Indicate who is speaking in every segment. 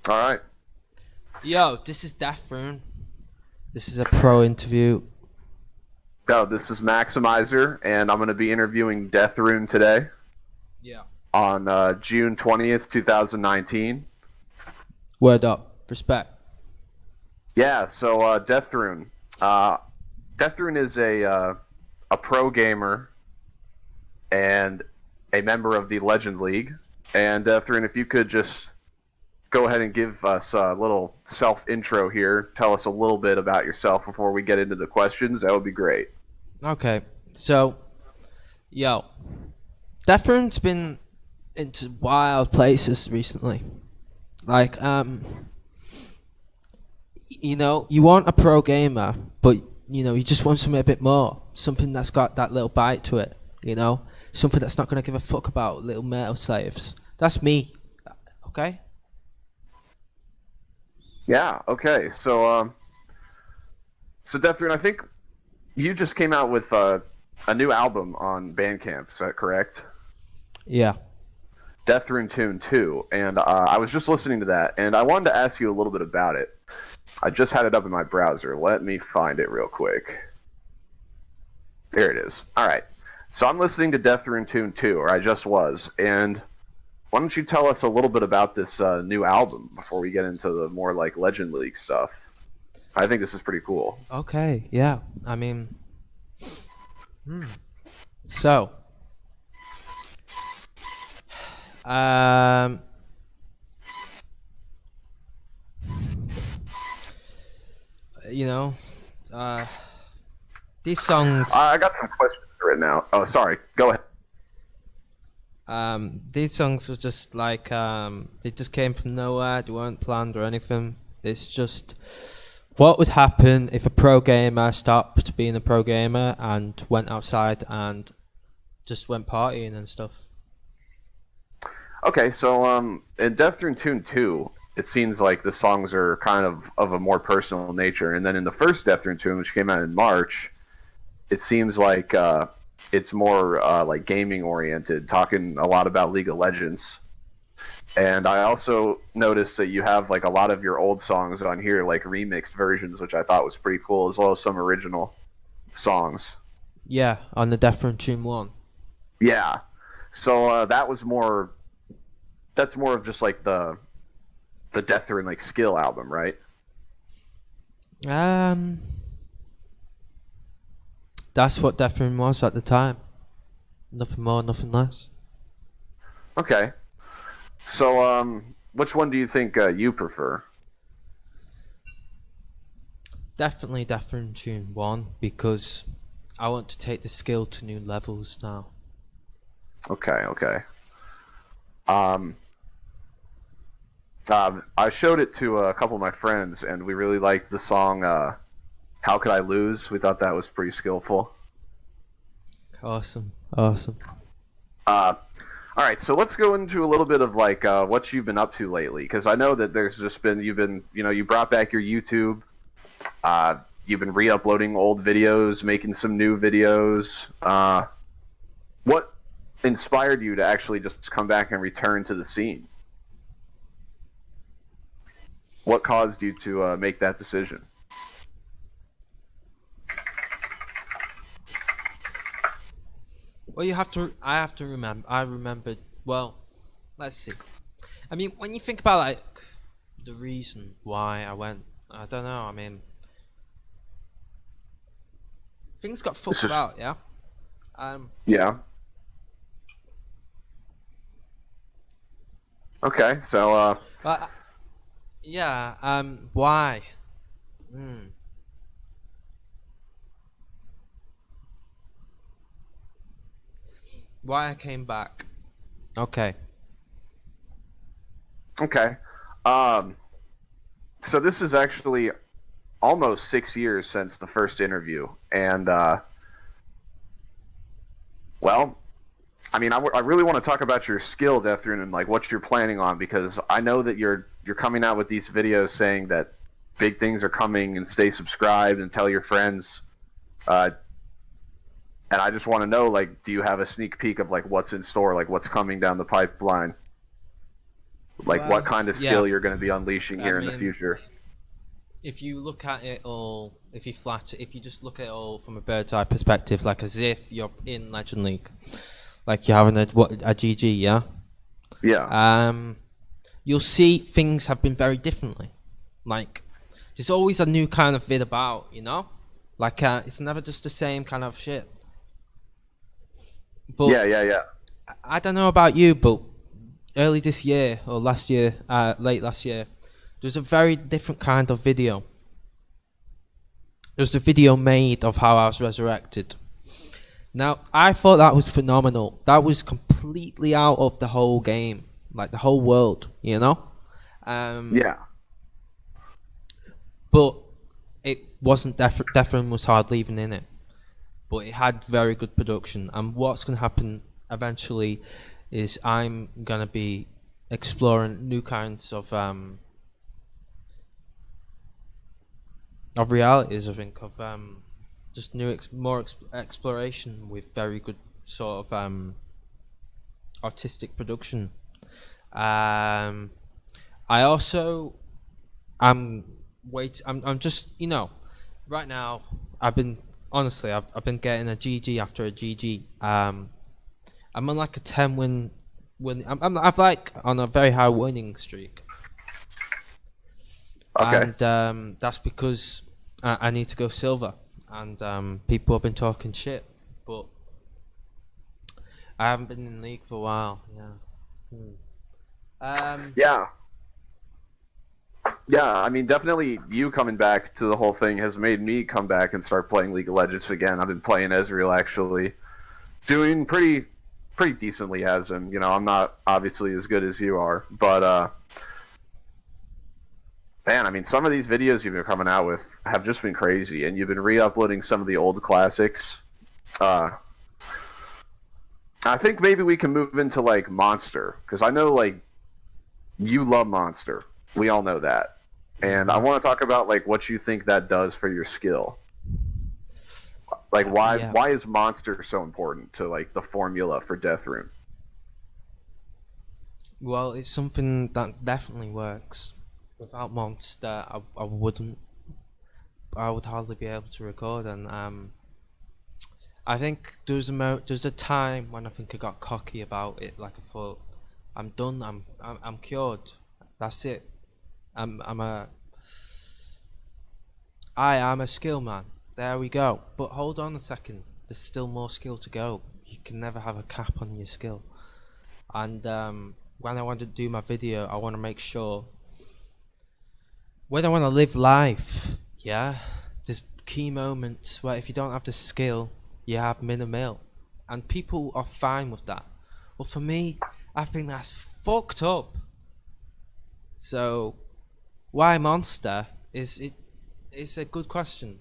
Speaker 1: All right.
Speaker 2: Yo, this is Daphne. This is a pro interview.
Speaker 1: Go. This is Maximizer, and I'm going to be interviewing Death Rune today
Speaker 2: Yeah.
Speaker 1: on June 20th, 2019.
Speaker 2: Word up. Respect.
Speaker 1: Yeah. So Death Rune. Uh, Death Rune is a pro gamer and a member of the Legend League. And Death Rune, if you could just go ahead and give us a little self intro here, tell us a little bit about yourself before we get into the questions. That would be great.
Speaker 2: Okay. So, yo, Daphne's been into wild places recently. Like, you want a pro gamer, but you just want something a bit more, something that's got that little bite to it. Something that's not gonna give a fuck about little metal slaves. That's me. Okay.
Speaker 1: Yeah. Okay. So Death Rune, I think you just came out with a new album on Bandcamp. Is that correct?
Speaker 2: Yeah.
Speaker 1: Death Rune Tune 2. And I was just listening to that, and I wanted to ask you a little bit about it. I just had it up in my browser. Let me find it real quick. There it is. All right. So I'm listening to Death Rune Tune 2, or I just was. And why don't you tell us a little bit about this new album before we get into the more like Legend League stuff? I think this is pretty cool.
Speaker 2: Okay. Yeah. I mean, so um, you know, uh, these songs,
Speaker 1: I got some questions written out. Oh, sorry. Go ahead.
Speaker 2: these songs were just like, they just came from nowhere. They weren't planned or anything. It's just what would happen if a pro gamer stopped being a pro gamer and went outside and just went partying and stuff.
Speaker 1: Okay, so in Death Rune Tune 2, it seems like the songs are kind of a more personal nature. And then in the first Death Rune Tune, which came out in March, it seems like it's more like gaming oriented, talking a lot about League of Legends. And I also noticed that you have like a lot of your old songs on here, like remixed versions, which I thought was pretty cool, as well as some original songs.
Speaker 2: Yeah, on the Death Tune 1.
Speaker 1: Yeah. So that's more of just like the Death Rune like skill album, right?
Speaker 2: Um, that's what Death was at the time. Nothing more, nothing less.
Speaker 1: Okay. So which one do you think you prefer?
Speaker 2: Definitely Death Tune 1 because I want to take the skill to new levels now.
Speaker 1: Okay, okay. Um, I showed it to a couple of my friends, and we really liked the song "How Could I Lose." We thought that was pretty skillful.
Speaker 2: Awesome, awesome.
Speaker 1: Uh, all right, so let's go into a little bit of like what you've been up to lately, because I know that there's just been you brought back your YouTube. Uh, you've been re-uploading old videos, making some new videos. What inspired you to actually just come back and return to the scene? What caused you to make that decision?
Speaker 2: Well, I have to remember. I remembered. Well, let's see. I mean, when you think about like the reason why I went, I don't know. I mean, things got
Speaker 1: This
Speaker 2: fucked
Speaker 1: is
Speaker 2: about. Yeah. Um.
Speaker 1: yeah. Okay, so
Speaker 2: But yeah. Why? Hmm. Why I came back? Okay.
Speaker 1: okay. Um, so this is actually almost 6 years since the first interview, and well, I mean, I really want to talk about your skill, Deathrun, and like what you're planning on because I know that you're coming out with these videos saying that big things are coming and stay subscribed and tell your friends. Uh, and I just want to know, like, do you have a sneak peek of like what's in store, like what's coming down the pipeline? Like what
Speaker 2: Well,
Speaker 1: kind of
Speaker 2: yeah.
Speaker 1: skill you're going to be unleashing
Speaker 2: I
Speaker 1: here in the
Speaker 2: mean,
Speaker 1: future.
Speaker 2: if you look at it all, if you just look at it all from a bird's eye perspective, like as if you're in Legend League, like you're having a GG, yeah.
Speaker 1: Yeah.
Speaker 2: You'll see things have been very differently. Like there's always a new kind of vid about, you know. Like it's never just the same kind of shit. But
Speaker 1: Yeah, yeah, yeah.
Speaker 2: I don't know about you, but early this year or last year, late last year, there was a very different kind of video. There was a video made of how I was resurrected. Now, I thought that was phenomenal. That was completely out of the whole game, like the whole world, you know?
Speaker 1: Yeah.
Speaker 2: But it wasn't, Defrin was hardly even in it. But it had very good production. And what's going to happen eventually is I'm going to be exploring new kinds of realities, I think, of just new more exploration with very good sort of artistic production. I also I'm I'm just, you know, right now I've been honestly I've been getting a GG after a GG. I'm on like a 10 win. I've like on a very high winning streak.
Speaker 1: Okay.
Speaker 2: And that's because I need to go silver, and people have been talking shit, but I haven't been in the league for a while. Yeah.
Speaker 1: Yeah. Yeah, I mean, definitely you coming back to the whole thing has made me come back and start playing League of Legends again. I've been playing Ezreal, actually, doing pretty decently as him. You know, I'm not obviously as good as you are, but man, I mean, some of these videos you've been coming out with have just been crazy, and you've been re-uploading some of the old classics. I think maybe we can move into like Monster, because I know like you love Monster. We all know that, and I want to talk about like what you think that does for your skill. Like
Speaker 2: Yeah.
Speaker 1: why is Monster so important to like the formula for Death Rune?
Speaker 2: Well, it's something that definitely works. Without Monster, I wouldn't. I would hardly be able to record, and I think there's a time when I think I got cocky about it. Like I thought, I'm done. I'm cured. That's it. I'm a I am a skill man. There we go. But hold on a second. There's still more skill to go. You can never have a cap on your skill. And when I want to do my video, I want to make sure when I want to live life, yeah, there's key moments where if you don't have the skill, you have minimal, and people are fine with that. Well, for me, I think that's fucked up. So, why Monster is it? It's a good question.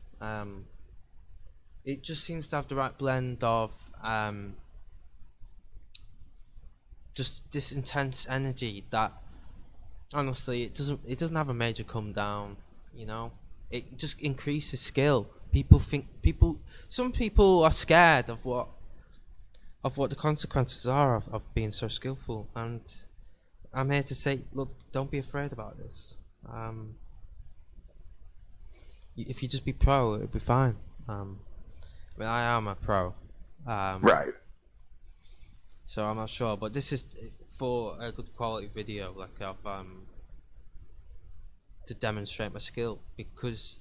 Speaker 2: It just seems to have the right blend of just this intense energy that honestly it doesn't have a major come down, you know. It just increases skill. Some people are scared of what the consequences are of being so skillful, and I'm here to say, look, don't be afraid about this. If you just be pro, it'll be fine. I mean, I am a pro,
Speaker 1: Right.
Speaker 2: so I'm not sure, but this is for a good quality video, like of to demonstrate my skill, because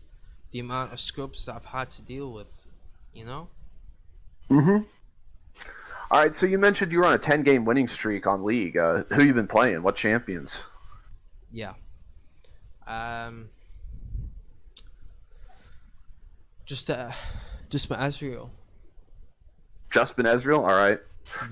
Speaker 2: the amount of scrubs that I've had to deal with, you know.
Speaker 1: All right. So you mentioned you were on a 10-game winning streak on League. Who you been playing? What champions?
Speaker 2: Yeah. Just my Ezreal.
Speaker 1: Just been Ezreal. All right.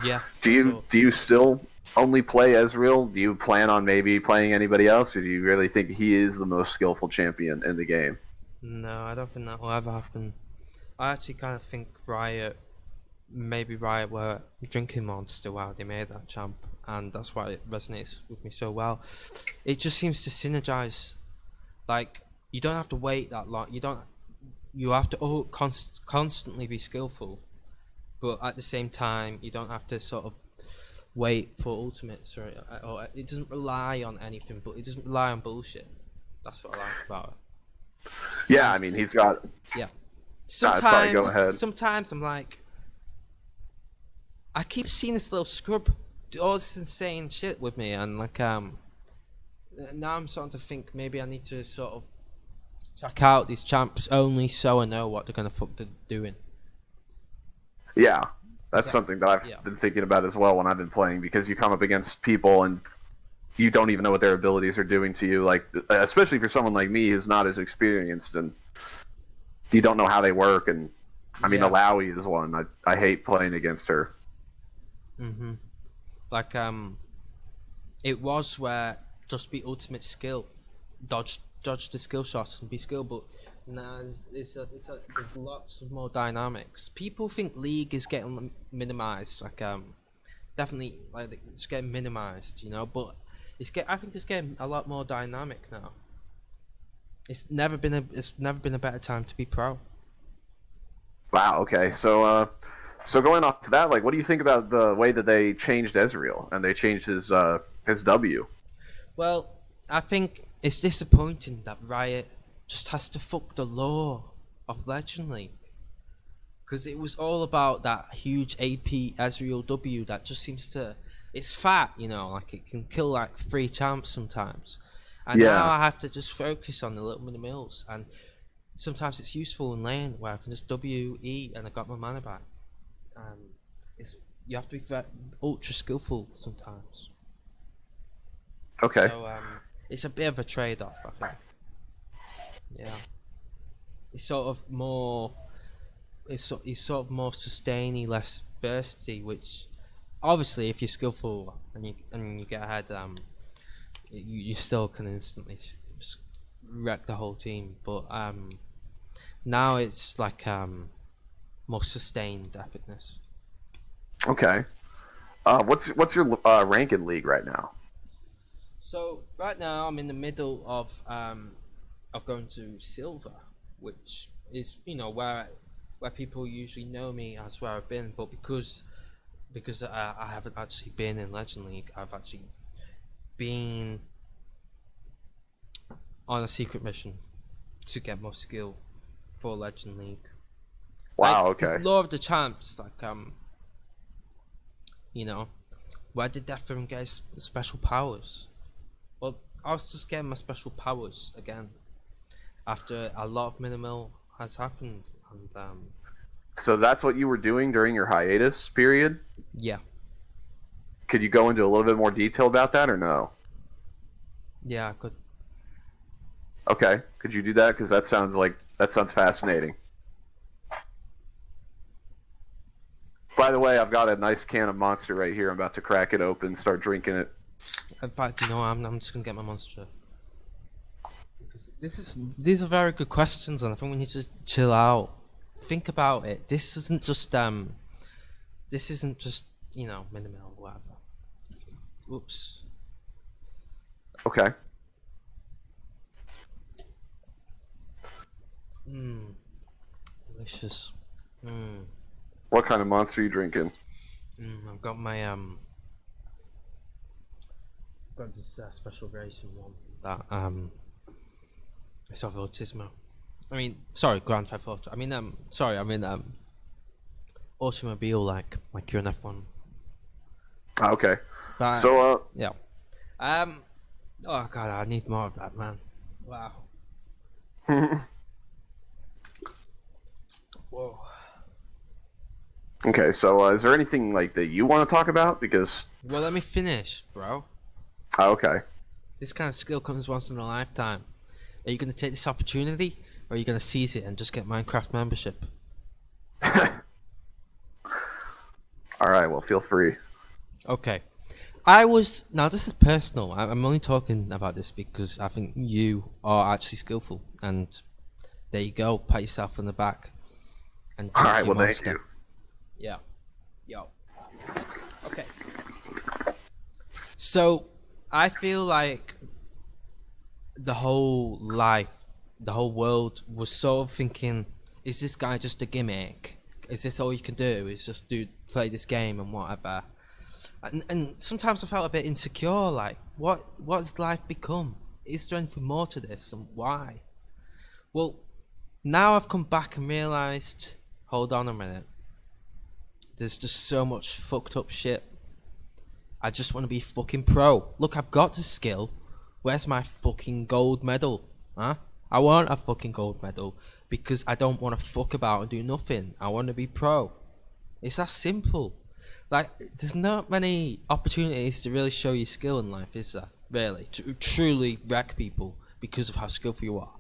Speaker 2: Yeah.
Speaker 1: Do you still only play Ezreal? Do you plan on maybe playing anybody else, or do you really think he is the most skillful champion in the game?
Speaker 2: No, I don't think that will ever happen. I actually kind of think maybe Riot were drinking Monster while they made that champ, and that's why it resonates with me so well. It just seems to synergize. Like, you don't have to wait that long. You have to constantly be skillful, but at the same time, you don't have to sort of wait for ultimates, or it doesn't rely on anything, but it doesn't rely on bullshit. That's what I like about it.
Speaker 1: Yeah,
Speaker 2: And
Speaker 1: I mean, he's got.
Speaker 2: yeah,
Speaker 1: Sorry, go ahead.
Speaker 2: sometimes I'm like, I keep seeing this little scrub do all this insane shit with me, and like now I'm starting to think maybe I need to sort of check out these champs only so I know what they're gonna fuck they're doing.
Speaker 1: Yeah, that's
Speaker 2: So,
Speaker 1: something that I've
Speaker 2: yeah.
Speaker 1: been thinking about as well when I've been playing, because you come up against people and you don't even know what their abilities are doing to you. Like, especially for someone like me who's not as experienced, and you don't know how they work. And I mean,
Speaker 2: Yeah.
Speaker 1: Alawi is one. I hate playing against her.
Speaker 2: Mhm. Like it was where just be ultimate skill, dodge the skill shots and be skill, but now there's lots of more dynamics. People think League is getting minimized, like definitely like it's getting minimized, you know, but I think it's getting a lot more dynamic now. It's never been a better time to be pro.
Speaker 1: Wow. Okay. So going off of that, like, what do you think about the way that they changed Ezreal and they changed his W?
Speaker 2: Well, I think it's disappointing that Riot just has to fuck the law of Legend League. Because it was all about that huge AP Ezreal W that just seems to... It's fat, you know, like it can kill like 3 champs sometimes. And now
Speaker 1: Yeah.
Speaker 2: I have to just focus on the little mini mills. And sometimes it's useful in lane where I can just WE and I got my mana back. And you have to be ultra skillful sometimes.
Speaker 1: Okay.
Speaker 2: So it's a bit of a trade-off, I think. Yeah, it's sort of more. It's sort of more sustainy, less bursty. Which, obviously, if you're skillful and you get ahead, you still can instantly wreck the whole team. But now it's like more sustained epicness.
Speaker 1: Okay. What's your rank in League right now?
Speaker 2: So right now I'm in the middle of going to silver, which is where people usually know me as where I've been, but because I haven't actually been in Legend League, I've actually been on a secret mission to get more skill for Legend League.
Speaker 1: Wow.
Speaker 2: Like, 'cause
Speaker 1: Okay.
Speaker 2: Lord of the Champs, like you know, where did Deathroom get his special powers? Well, I was just getting my special powers again after a lot of minimal has happened, and
Speaker 1: So that's what you were doing during your hiatus period?
Speaker 2: yeah,
Speaker 1: Could you go into a little bit more detail about that, or no?
Speaker 2: yeah, I could.
Speaker 1: Okay. Could you do that? Because that sounds fascinating. By the way, I've got a nice can of Monster right here. I'm about to crack it open, start drinking it.
Speaker 2: In fact, I'm just gonna get my monster. Because these are very good questions, and I think we need to just chill out, think about it. This isn't just minimal or whatever. Oops.
Speaker 1: Okay.
Speaker 2: Mmm. Delicious. Mmm.
Speaker 1: What kind of Monster are you drinking?
Speaker 2: I've got my got this special version one that it's of autismo. I mean, sorry, Grand Theft Auto. I mean, automobile like you're an F1.
Speaker 1: Okay.
Speaker 2: But
Speaker 1: So,
Speaker 2: yeah. Oh god, I need more of that, man. Wow. Whoa.
Speaker 1: okay. So, is there anything like that you want to talk about? Because,
Speaker 2: Well, let me finish, bro.
Speaker 1: okay.
Speaker 2: This kind of skill comes once in a lifetime. Are you going to take this opportunity, or are you going to seize it and just get Minecraft membership?
Speaker 1: All right. Well, feel free.
Speaker 2: Okay. Now this is personal. I'm only talking about this because I think you are actually skillful, and there you go. Pat yourself on the back and
Speaker 1: All
Speaker 2: drink
Speaker 1: right.
Speaker 2: your
Speaker 1: Well,
Speaker 2: monster.
Speaker 1: thank you.
Speaker 2: Yeah. Yo. Okay. So I feel like the whole world was sort of thinking, is this guy just a gimmick? Is this all you can do? Is just play this game and whatever? And sometimes I felt a bit insecure. Like, what's life become? Is there anything more to this, and why? Well, now I've come back and realised, hold on a minute. There's just so much fucked up shit. I just want to be fucking pro. Look, I've got the skill. Where's my fucking gold medal? Huh? I want a fucking gold medal because I don't want to fuck about and do nothing. I want to be pro. It's that simple. Like, there's not many opportunities to really show your skill in life, is there? Really, to truly wreck people because of how skillful you are.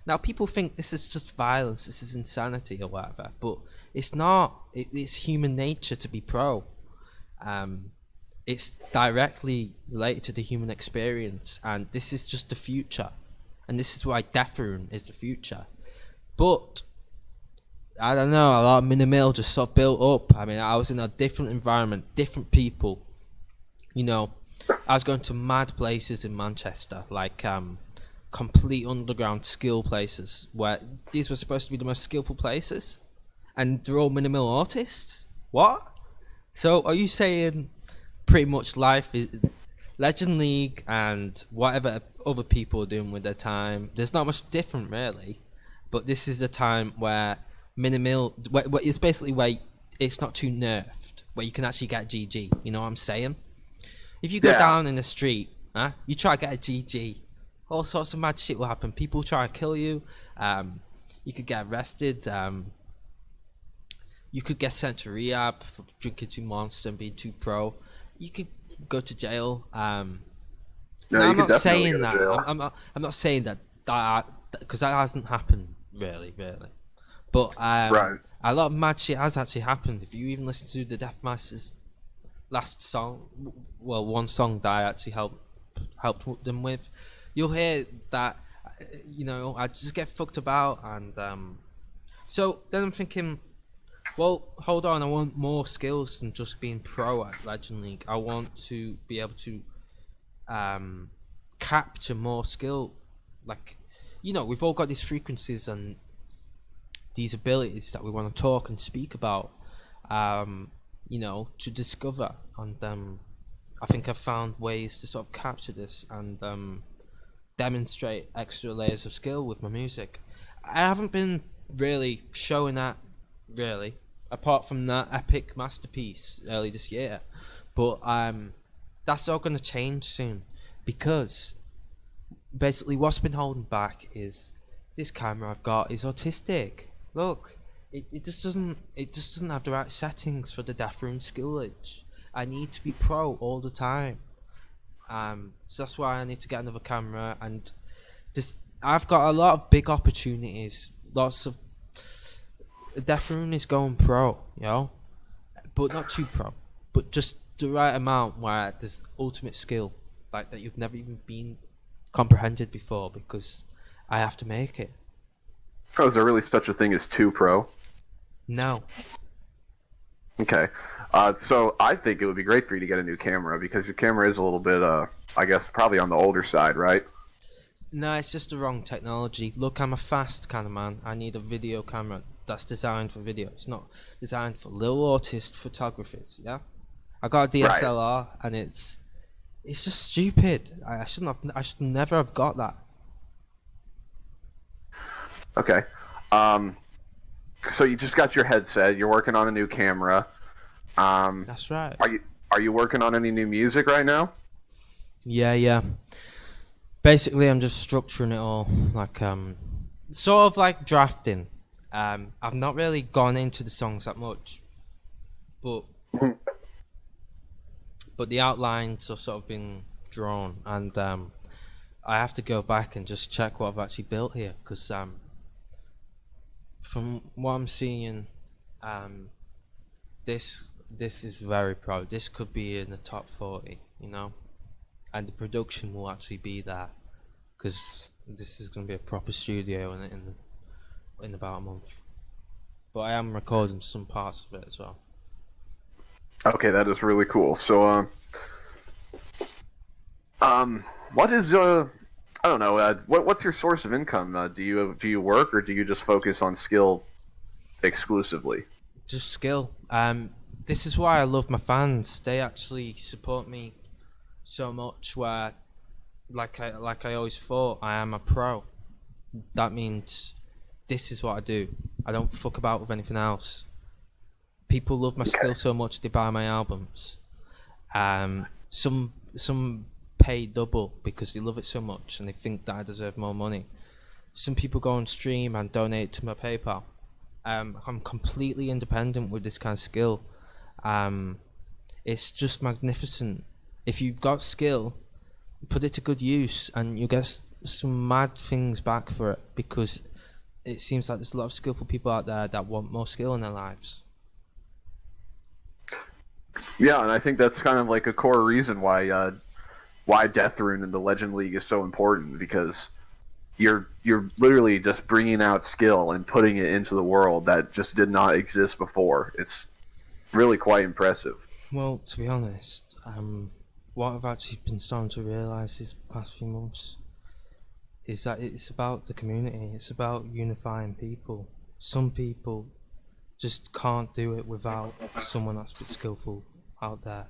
Speaker 2: Now people think this is just violence, this is insanity or whatever, but it's not. It's human nature to be pro. It's directly related to the human experience, and this is just the future, and this is why Death Rune is the future. But I don't know, a lot of Minimal just sort of built up. I mean, I was in a different environment, different people. You know, I was going to mad places in Manchester, like complete underground skill places, where these were supposed to be the most skillful places, and they're all Minimal artists. What? So are you saying pretty much life is Legend League and whatever other people are doing with their time? There's not much different really, but this is the time where Minimal, where it's basically where it's not too nerfed, where you can actually get GG. You know what I'm saying? If you go down in the street, you try to get a GG, all sorts of mad shit will happen. People try to kill you. You could get arrested. You could get sent to rehab for drinking too Monster and being too pro. You could go to jail. No, I'm not saying that. I'm not saying that because that hasn't happened really. But
Speaker 1: Right.
Speaker 2: a lot of mad shit has actually happened. If you even listen to the Deathmaster's last song, well, one song that I actually helped them with, you'll hear that. You know, I just get fucked about, and so then I'm thinking, well, hold on, I want more skills than just being pro at Legend League. I want to be able to capture more skill. Like, you know, we've all got these frequencies and these abilities that we want to talk and speak about, you know, to discover. And I think I've found ways to sort of capture this and demonstrate extra layers of skill with my music. I haven't been really showing that, really, apart from that epic masterpiece early this year. But that's all going to change soon, because basically what's been holding back is this camera I've got is autistic. Look, it just doesn't have the right settings for the Death Rune skillage. I need to be pro all the time. So that's why I need to get another camera, and I've got a lot of big opportunities. Lots of Death Rune is going pro, you know, but not too pro, but just the right amount where there's ultimate skill like that you've never even been comprehended before, because I have to make it.
Speaker 1: Oh, is there really such a thing as 2 pro?
Speaker 2: No.
Speaker 1: Okay. So I think it would be great for you to get a new camera, because your camera is a little bit, I guess, probably on the older side, right?
Speaker 2: No, it's just the wrong technology. Look, I'm a fast kind of man. I need a video camera that's designed for video. It's not designed for little autist photographers, yeah? I got a DSLR, right, and it's just stupid. I should never have got that.
Speaker 1: Okay. So you just got your headset. You're working on a new camera.
Speaker 2: That's right.
Speaker 1: Are you working on any new music right now?
Speaker 2: Yeah. Basically, I'm just structuring it all, like sort of like drafting. I've not really gone into the songs that much, but the outlines are sort of been drawn, and I have to go back and just check what I've actually built here, because from what I'm seeing, this is very pro. This could be in the top 40, you know, and the production will actually be there, because this is going to be a proper studio in about a month. But I am recording some parts of it as well.
Speaker 1: Okay, that is really cool. So, what is I don't know. What's your source of income? Do you work, or do you just focus on skill exclusively?
Speaker 2: Just skill. this is why I love my fans. They actually support me so much. Where, like I always thought, I am a pro. That means this is what I do. I don't fuck about with anything else. People love my skill so much they buy my albums. Some pay double because they love it so much and they think that I deserve more money. Some people go on stream and donate to my PayPal. I'm completely independent with this kind of skill. It's just magnificent. If you've got skill, put it to good use and you get some mad things back for it, because it seems like there's a lot of skillful people out there that want more skill in their lives.
Speaker 1: Yeah, and I think that's kind of like a core reason why Death Rune in the Legend League is so important, because you're literally just bringing out skill and putting it into the world that just did not exist before. It's really quite impressive.
Speaker 2: Well, to be honest, what I've actually been starting to realise these past few months is that it's about the community. It's about unifying people. Some people just can't do it without someone that's a bit skillful out there.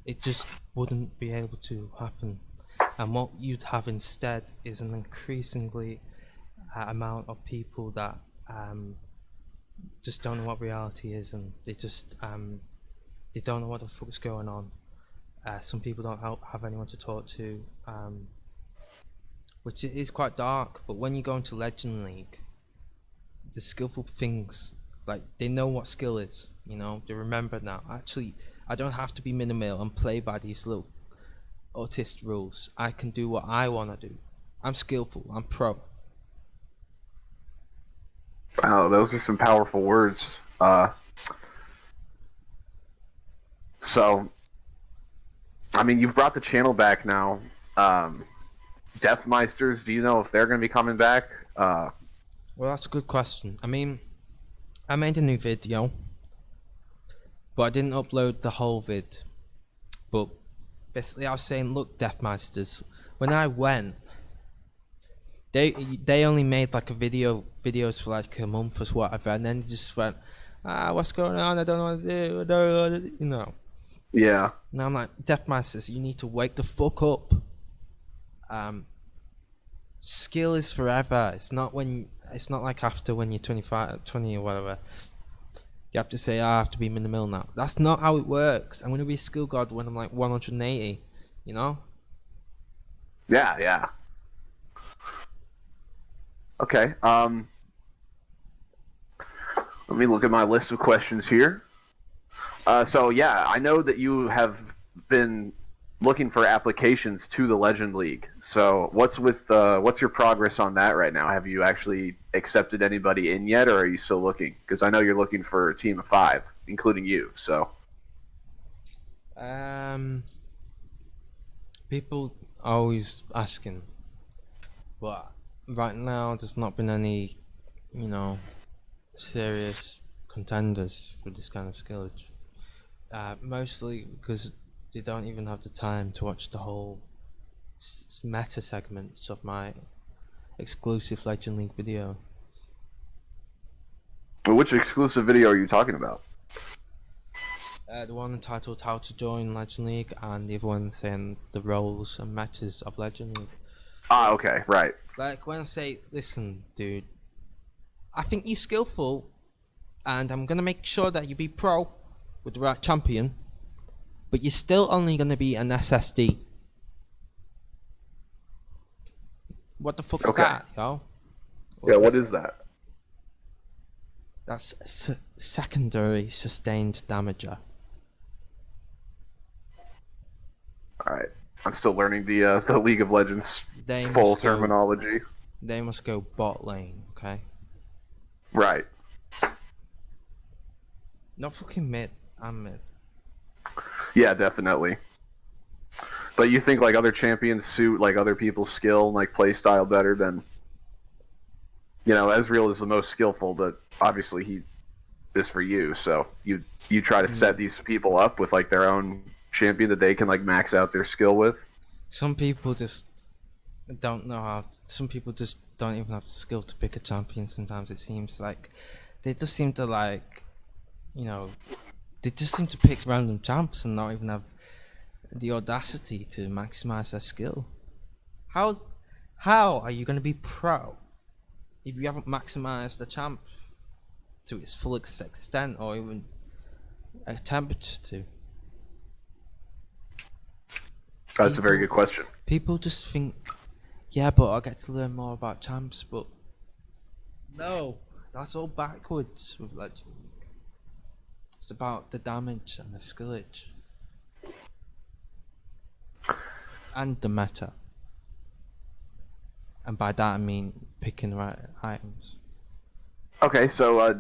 Speaker 2: It just wouldn't be able to happen. And what you'd have instead is an increasingly amount of people that just don't know what reality is, and they don't know what the fuck's going on. Some people don't have anyone to talk to, which is quite dark. But when you go into Legend League, the skillful things, like, they know what skill is, you know, they remember now. Actually, I don't have to be minimal and play by these little autist rules. I can do what I want to do. I'm skillful, I'm pro.
Speaker 1: Wow, those are some powerful words. So, I mean, you've brought the channel back now. Deathmeisters, do you know if they're going to be coming back?
Speaker 2: Well, that's a good question. I mean, I made a new video, but I didn't upload the whole vid. But basically, I was saying, look, Deathmeisters, when I went, they only made like videos for like a month or whatever, and then they just went, what's going on? I don't know what to do. I don't know what to do. You know.
Speaker 1: Yeah.
Speaker 2: Now I'm like, Deathmeisters, you need to wake the fuck up. Skill is forever. It's not like after when you're 25, 20 or whatever. You have to say, I have to be minimal now. That's not how it works. I'm gonna be a skill god when I'm like 180. You know?
Speaker 1: Yeah, yeah. Okay. Let me look at my list of questions here. So yeah, I know that you have been looking for applications to the Legend League. So what's your progress on that right now? Have you actually accepted anybody in yet, or are you still looking? Because I know you're looking for a team of 5, including you. So
Speaker 2: people are always asking, but right now there's not been any, you know, serious contenders for this kind of skill. Mostly because they don't even have the time to watch the whole meta segments of my exclusive Legend League video.
Speaker 1: which exclusive video are you talking about?
Speaker 2: The one entitled How to Join Legend League, and the other one saying the roles and metas of Legend League.
Speaker 1: Okay, right.
Speaker 2: Like, when I say, listen, dude, I think you're skillful, and I'm gonna make sure that you be pro with the right champion, but you're still only gonna be an SSD. What the fuck's that, yo?
Speaker 1: Yeah, what is that?
Speaker 2: That's secondary sustained damager.
Speaker 1: All right, I'm still learning the League of Legends full terminology.
Speaker 2: They must go bot lane, okay?
Speaker 1: Right.
Speaker 2: Not fucking mid. I'm mid.
Speaker 1: Yeah, definitely. But you think like other champions suit like other people's skill and like play style better than, you know, Ezreal is the most skillful, but obviously he is for you. So you try to set these people up with like their own champion that they can like max out their skill with.
Speaker 2: Some people just don't know how. Some people just don't even have the skill to pick a champion. Sometimes it seems like they just seem to like, you know, They just seem to pick random champs and not even have the audacity to maximize their skill. How are you going to be pro if you haven't maximized the champ to its full extent or even attempt to?
Speaker 1: That's a very good question.
Speaker 2: People just think, yeah, but I get to learn more about champs, but no, that's all backwards with Legend League. It's about the damage and the skillage. And the meta. And by that I mean picking the right items.
Speaker 1: Okay, so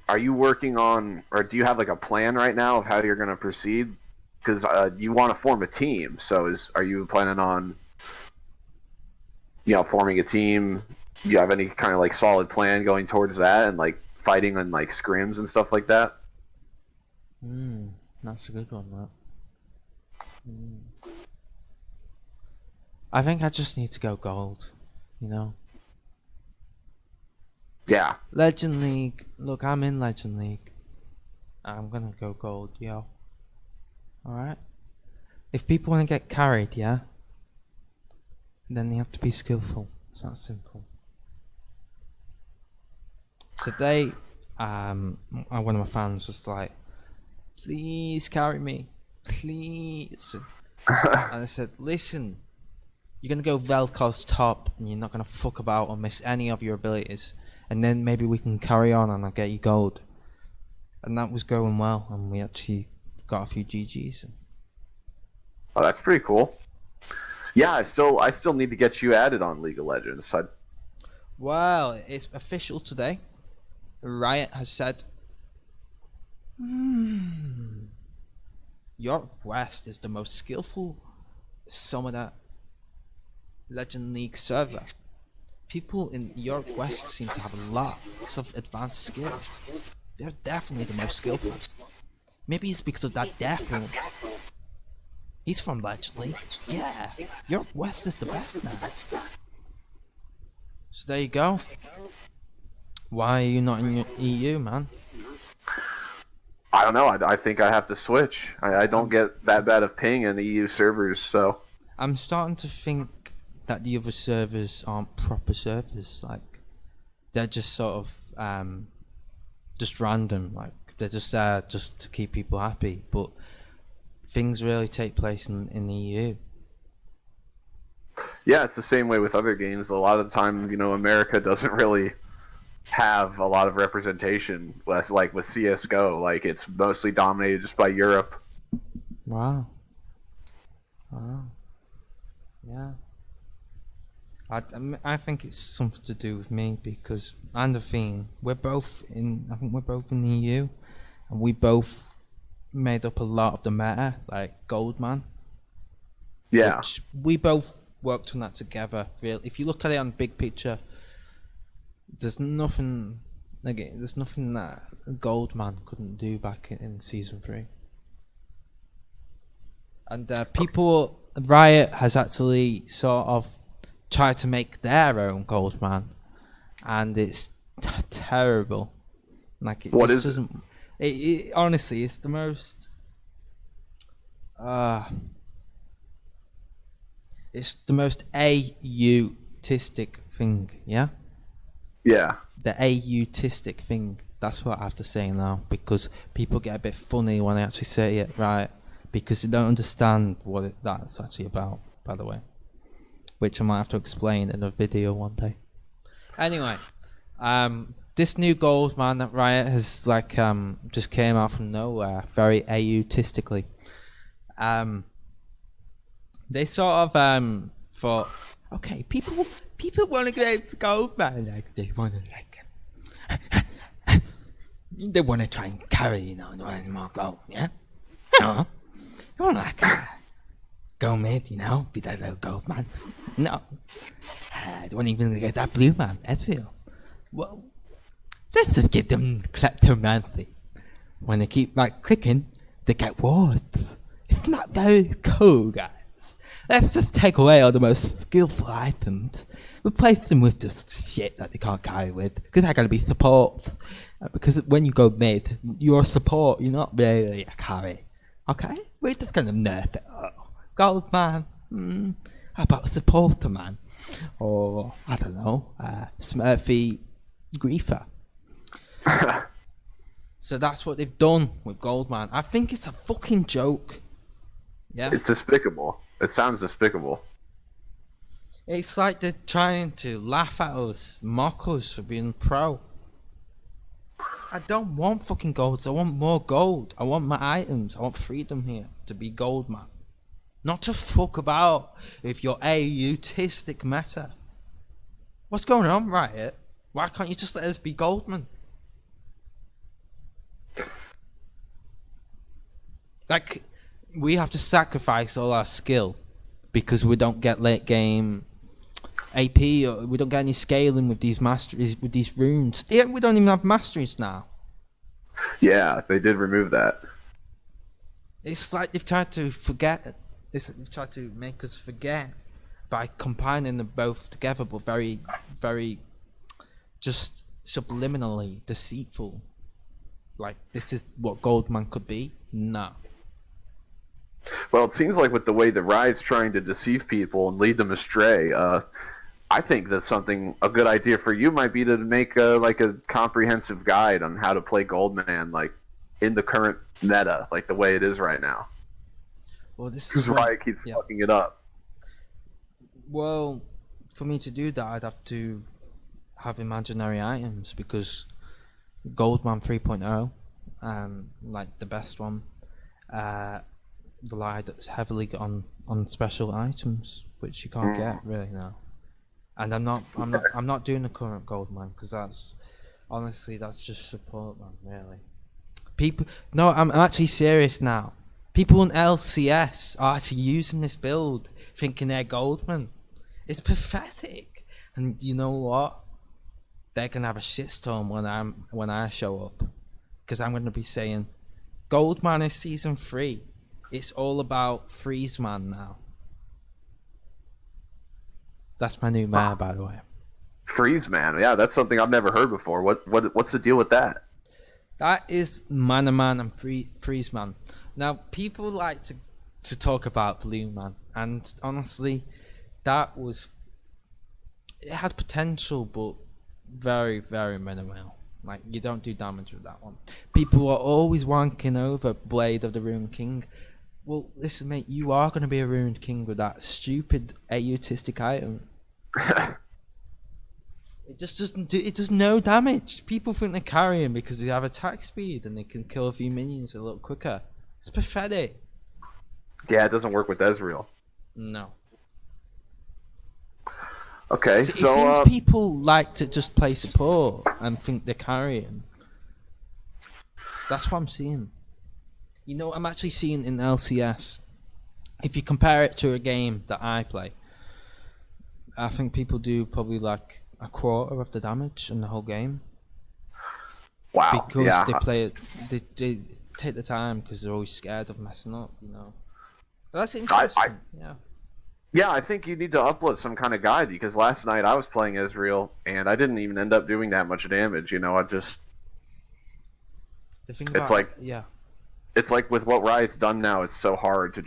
Speaker 1: are you working on, or do you have like a plan right now of how you're going to proceed? Because you want to form a team. So are you planning on, forming a team? Do you have any kind of like solid plan going towards that and like fighting on like scrims and stuff like that?
Speaker 2: That's a good one, that. I think I just need to go gold,
Speaker 1: Yeah.
Speaker 2: Legend League. Look, I'm in Legend League. I'm gonna go gold, yo. Alright? If people want to get carried, yeah? Then they have to be skillful. It's that simple. Today, one of my fans was like, please carry me. Please. And I said, listen, you're going to go Vel'Koz top and you're not going to fuck about or miss any of your abilities. And then maybe we can carry on and I'll get you gold. And that was going well. And we actually got a few GGs.
Speaker 1: Oh, that's pretty cool. Yeah, I still need to get you added on League of Legends.
Speaker 2: Well, it's official today. Riot has said, York West is the most skillful summoner Legend League server. People in York West seem to have lots of advanced skills. They're definitely the most skillful. Maybe it's because of that death rune. He's from Legend League. Yeah, York West is the best now. So there you go. Why are you not in EU, man?
Speaker 1: I don't know. I think I have to switch. I don't get that bad of ping in EU servers, so...
Speaker 2: I'm starting to think that the other servers aren't proper servers. Like, they're just sort of, just random. Like, they're just there just to keep people happy. But things really take place in the EU.
Speaker 1: Yeah, it's the same way with other games. A lot of the time, America doesn't really have a lot of representation. Less like with CS:GO, like it's mostly dominated just by Europe.
Speaker 2: Wow. Yeah. I think it's something to do with me because I'm the Fiend. I think we're both in the EU, and we both made up a lot of the meta, like Goldman.
Speaker 1: Yeah.
Speaker 2: Which we both worked on that together. Really, if you look at it on the big picture, there's nothing that Goldman couldn't do back in season 3. And Riot has actually sort of tried to make their own Goldman, and it's terrible. Like it
Speaker 1: what
Speaker 2: just
Speaker 1: is
Speaker 2: doesn't. It honestly, it's the most. It's the most autistic thing, yeah?
Speaker 1: Yeah.
Speaker 2: The autistic thing. That's what I have to say now, because people get a bit funny when I actually say it, right? Because they don't understand what that's actually about, by the way. Which I might have to explain in a video one day. Anyway, this new gold, man, that Riot has just came out from nowhere, very autistically. They sort of thought, okay, people want to go for gold, man. Like they want to they want to try and carry, more gold, yeah. You want to go mid, be that little gold man. No, I don't even get that blue man. Íntérvíéw. Well, let's just give them kleptomancy. When they keep clicking, they get wards. It's not very cool, guys. Let's just take away all the most skillful items, replace them with just shit that they can't carry with, because they're going to be supports. Because when you go mid, you're a support, you're not really a carry. Okay? We're just going to nerf it. Gold man. How about supporter man? Or, I don't know, Smurfy griefer. So that's what they've done with Goldman. I think it's a fucking joke. Yeah.
Speaker 1: It's despicable. It sounds despicable.
Speaker 2: It's like they're trying to laugh at us, mock us for being pro. I don't want fucking golds. I want more gold. I want my items. I want freedom here to be Goldman. Not to fuck about with your autistic meta. What's going on, Riot? Why can't you just let us be Goldman? Like, we have to sacrifice all our skill because we don't get late game AP, or we don't get any scaling with these masteries, with these runes. Yeah, we don't even have masteries now.
Speaker 1: Yeah, they did remove that.
Speaker 2: It's like they've tried to forget. They've tried to make us forget by combining them both together, but very, very just subliminally deceitful. Like, this is what Goldman could be? No.
Speaker 1: Well, it seems like with the way the Riot's trying to deceive people and lead them astray, I think that a good idea for you might be to make a comprehensive guide on how to play Goldman, like in the current meta, like the way it is right now.
Speaker 2: Well, this
Speaker 1: because
Speaker 2: is
Speaker 1: Riot keeps fucking it up.
Speaker 2: Well, for me to do that, I'd have to have imaginary items, because Goldman 3.0, like the best one, relied heavily on special items, which you can't get really now. And I'm not doing the current Goldman, because that's just support, man. Really, I'm actually serious now. People in LCS are actually using this build, thinking they're Goldman. It's pathetic. And you know what? They're gonna have a shitstorm when I show up, because I'm gonna be saying, Goldman is season 3. It's all about Freeze Man now. That's my new mare, by the way.
Speaker 1: Freeze Man, yeah, that's something I've never heard before. What's the deal with that?
Speaker 2: That is Mana Man and Freeze Man. Now, people like to talk about Blue Man, and honestly, it had potential, but very, very minimal. Like, you don't do damage with that one. People are always wanking over Blade of the Ruined King. Well, listen, mate, you are going to be a Ruined King with that stupid autistic item. It just doesn't do. It does no damage. People think they're carrying because they have attack speed and they can kill a few minions a little quicker. It's pathetic.
Speaker 1: Yeah, it doesn't work with Ezreal.
Speaker 2: No.
Speaker 1: Okay,
Speaker 2: It seems people like to just play support and think they're carrying. That's what I'm seeing. You know, I'm actually seeing in LCS, if you compare it to a game that I play, I think people do probably like a quarter of the damage in the whole game.
Speaker 1: Wow.
Speaker 2: Because they play it, they take the time because they're always scared of messing up, you know. But that's interesting.
Speaker 1: Yeah, I think you need to upload some kind of guide, because last night I was playing Ezreal and I didn't even end up doing that much damage. You know, it's like with what Riot's done now, it's so hard to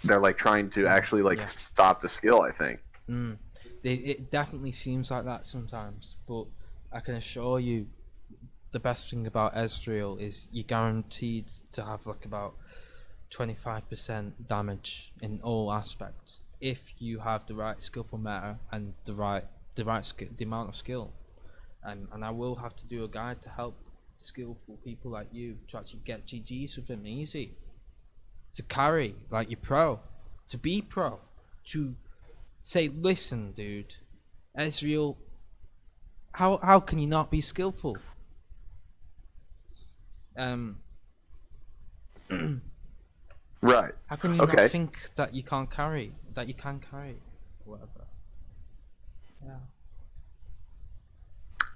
Speaker 1: they're like trying to actually stop the skill, I think.
Speaker 2: It definitely seems like that sometimes, but I can assure you the best thing about Ezreal is you're guaranteed to have like about 25% damage in all aspects if you have the right skillful meta and the amount of skill. And I will have to do a guide to help skillful people like you to actually get GGs with them easy, to carry like you're pro, to be pro, to say, listen, dude, Ezreal, how can you not be skillful?
Speaker 1: Right.
Speaker 2: How can you not think that you can't carry, that you can carry, whatever? Yeah.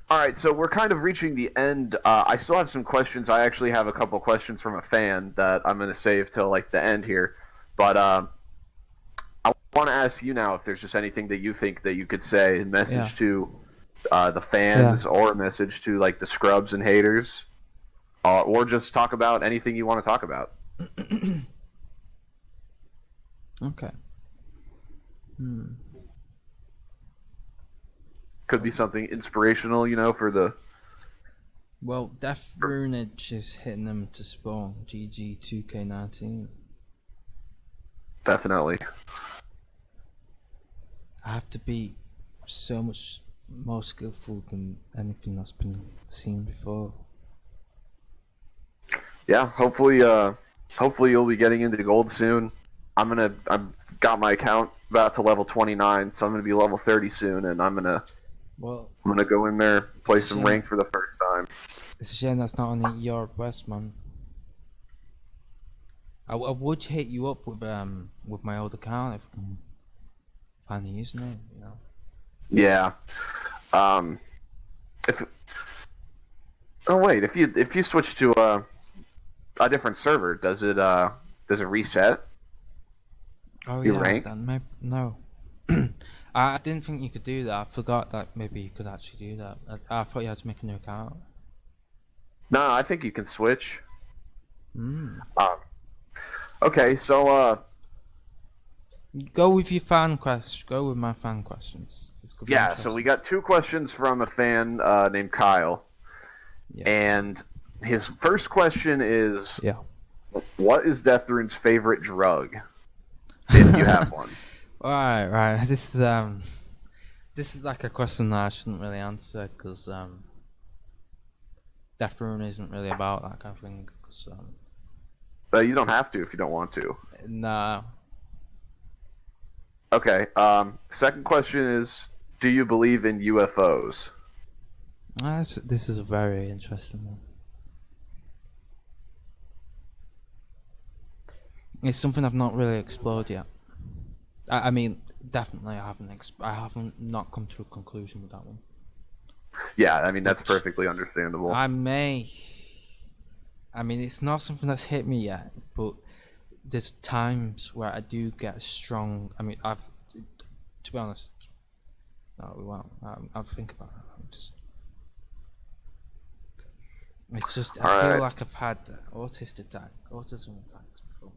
Speaker 1: All right, so we're kind of reaching the end. I still have some questions. I actually have a couple questions from a fan that I'm going to save till like the end here. But I want want to ask you now if there's just anything that you think that you could say and message
Speaker 2: Yeah.
Speaker 1: to the fans, or a message to like the scrubs and haters, or just talk about anything you want to talk about.
Speaker 2: Okay.
Speaker 1: Could be something inspirational, for the.
Speaker 2: Well, Death Runage is hitting them to spawn. GG 2K19.
Speaker 1: Definitely.
Speaker 2: I have to be so much more skillful than anything that's been seen before.
Speaker 1: Yeah, hopefully you'll be getting into gold soon. I've got my account about to level 29, so I'm gonna be level 30 soon, and
Speaker 2: Well,
Speaker 1: I'm gonna go in there, play
Speaker 2: It's a
Speaker 1: some
Speaker 2: shame.
Speaker 1: rank for the first time.
Speaker 2: it's a shame that's not on your request, man. I would hit you up with my old account if I can find the username, you know.
Speaker 1: Yeah. Um. If. Oh wait, if you switch to a different server, does it reset
Speaker 2: Oh
Speaker 1: your
Speaker 2: yeah,
Speaker 1: rank?
Speaker 2: then maybe no. I didn't think you could do that. I forgot that maybe you could actually do that. I thought you had to make a new account.
Speaker 1: No, I think you can switch.
Speaker 2: Mm.
Speaker 1: Um. Okay, so
Speaker 2: Go with your fan question. Go with my fan questions. It's gonna be
Speaker 1: yeah, so we
Speaker 2: interesting.
Speaker 1: got two questions from a fan named Kyle,
Speaker 2: Yeah.
Speaker 1: and his first question is,
Speaker 2: Yeah.
Speaker 1: what is Deathrune's favorite drug, if you have one?
Speaker 2: Right. This is like a question that I shouldn't really answer because Death Rune isn't really about that kind of thing. 'Cause,
Speaker 1: You don't have to if you don't want to.
Speaker 2: nah.
Speaker 1: Okay. Second question is, do you believe in UFOs?
Speaker 2: This is a very interesting one. It's something I've not really explored yet. I mean, definitely I haven't not come to a conclusion with that one.
Speaker 1: Yeah, I mean that's
Speaker 2: Which
Speaker 1: perfectly understandable.
Speaker 2: I may. I mean, it's not something that's hit me yet, but there's times where I do get strong. I mean, to be honest, no, we won't. I'll think about it. It's just
Speaker 1: All
Speaker 2: I feel
Speaker 1: right.
Speaker 2: like I've had autism attacks before.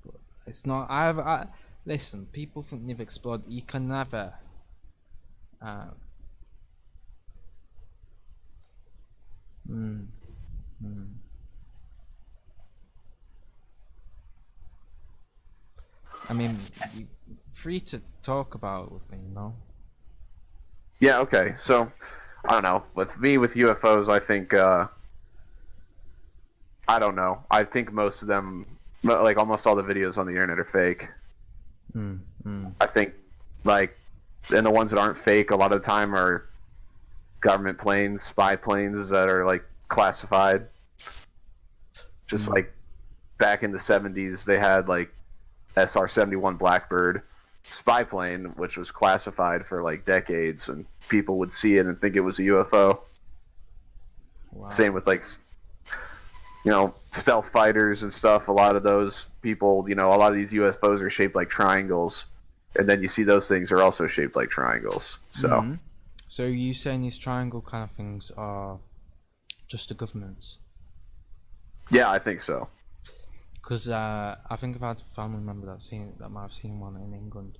Speaker 2: But it's not. Listen. People think they've explored. You can never. Uh, mm, mm. I mean, you free to talk about it with me, you know.
Speaker 1: Yeah. Okay. So I don't know. With UFOs, I think I don't know. I think most of them, like almost all the videos on the internet, are fake.
Speaker 2: Mm, mm.
Speaker 1: I think like, and the ones that aren't fake, a lot of the time are government planes, spy planes that are like classified. Just like back in the 70s, they had like SR-71 Blackbird spy plane, which was classified for like decades, and people would see it and think it was a UFO.
Speaker 2: Wow.
Speaker 1: Same with like, stealth fighters and stuff. A lot of those people, a lot of these UFOs are shaped like triangles, and then you see those things are also shaped like triangles. So
Speaker 2: Mhm. So you saying these triangle kind of things are just the government's?
Speaker 1: yeah, I think so.
Speaker 2: Because I think I've had a family member that might have seen one in England.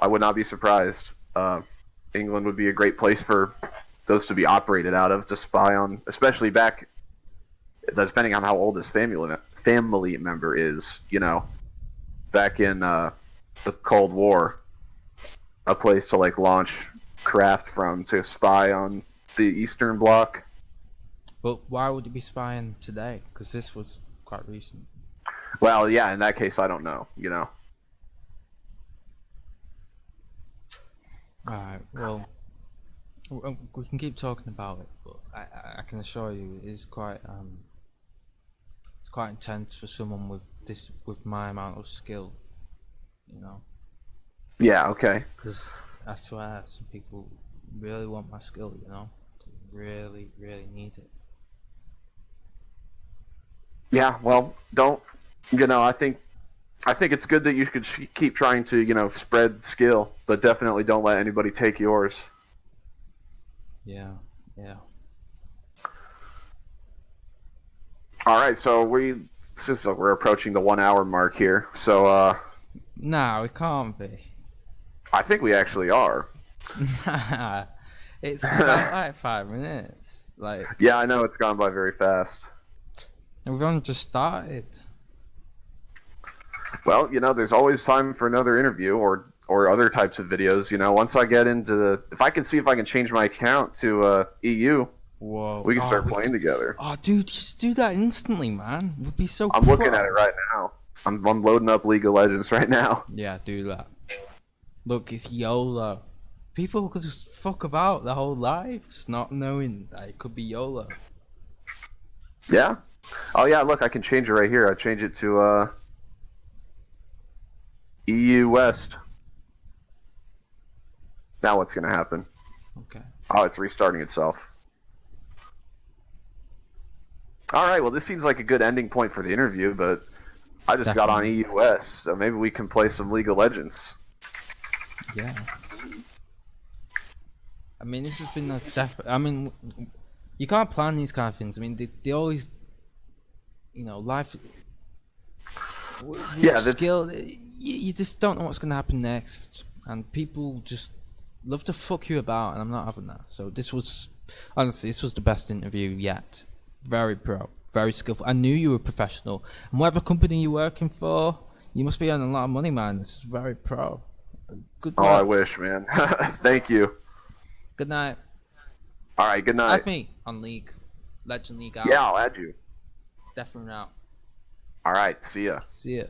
Speaker 1: I would not be surprised. England would be a great place for those to be operated out of to spy on, especially back, depending on how old this family member is. Back in the Cold War, a place to like launch craft from to spy on the Eastern Bloc.
Speaker 2: But why would you be spying today? Because this was quite recent.
Speaker 1: Well, yeah, in that case, I don't know.
Speaker 2: Alright, well, we can keep talking about it, but I can assure you it's quite intense for someone with my amount of skill, you know.
Speaker 1: Yeah, okay.
Speaker 2: Because I swear, some people really want my skill, you know. They really, really need it.
Speaker 1: Yeah, well, don't, I think I think it's good that you could keep trying to, spread skill, but definitely don't let anybody take yours.
Speaker 3: Yeah, yeah.
Speaker 1: All right, so since we're approaching the 1 hour mark here, so
Speaker 3: No, it can't be.
Speaker 1: I think we actually are.
Speaker 3: Nah, it's about like 5 minutes. Like,
Speaker 1: Yeah, I know it's gone by very fast.
Speaker 3: we've only just started.
Speaker 1: Well, there's always time for another interview or other types of videos. Once I get into if I can see if I can change my account to EU,
Speaker 3: Whoa.
Speaker 1: we can start
Speaker 3: we
Speaker 1: playing together.
Speaker 3: Oh, dude, just do that instantly, man. Would be so
Speaker 1: I'm looking at it right now. I'm loading up League of Legends right now.
Speaker 3: Yeah, do that. Look, it's YOLO. People could just fuck about their whole lives not knowing that it could be YOLO.
Speaker 1: Yeah. Oh yeah, look, I can change it right here. I change it to EU West. Now what's gonna happen?
Speaker 3: Okay.
Speaker 1: Oh, it's restarting itself. All right, well, this seems like a good ending point for the interview, but I just got on
Speaker 3: Definitely.
Speaker 1: EU West, so maybe we can play some League of Legends.
Speaker 3: Yeah. I mean, this has been I mean, you can't plan these kind of things. I mean, they always, life.
Speaker 1: Yeah, that's
Speaker 3: Skill. You just don't know what's going to happen next, and people just love to fuck you about, and I'm not having that. So honestly, this was the best interview yet. Very pro, very skillful. I knew you were professional, and whatever company you're working for, you must be earning a lot of money, man. This is very pro. Good
Speaker 1: Oh,
Speaker 3: work.
Speaker 1: I wish, man. Thank you.
Speaker 3: Good night.
Speaker 1: All right, good night.
Speaker 3: Add me on League, Legend League out.
Speaker 1: Yeah, I'll add you.
Speaker 3: Definitely out.
Speaker 1: All right, see ya.
Speaker 3: See ya.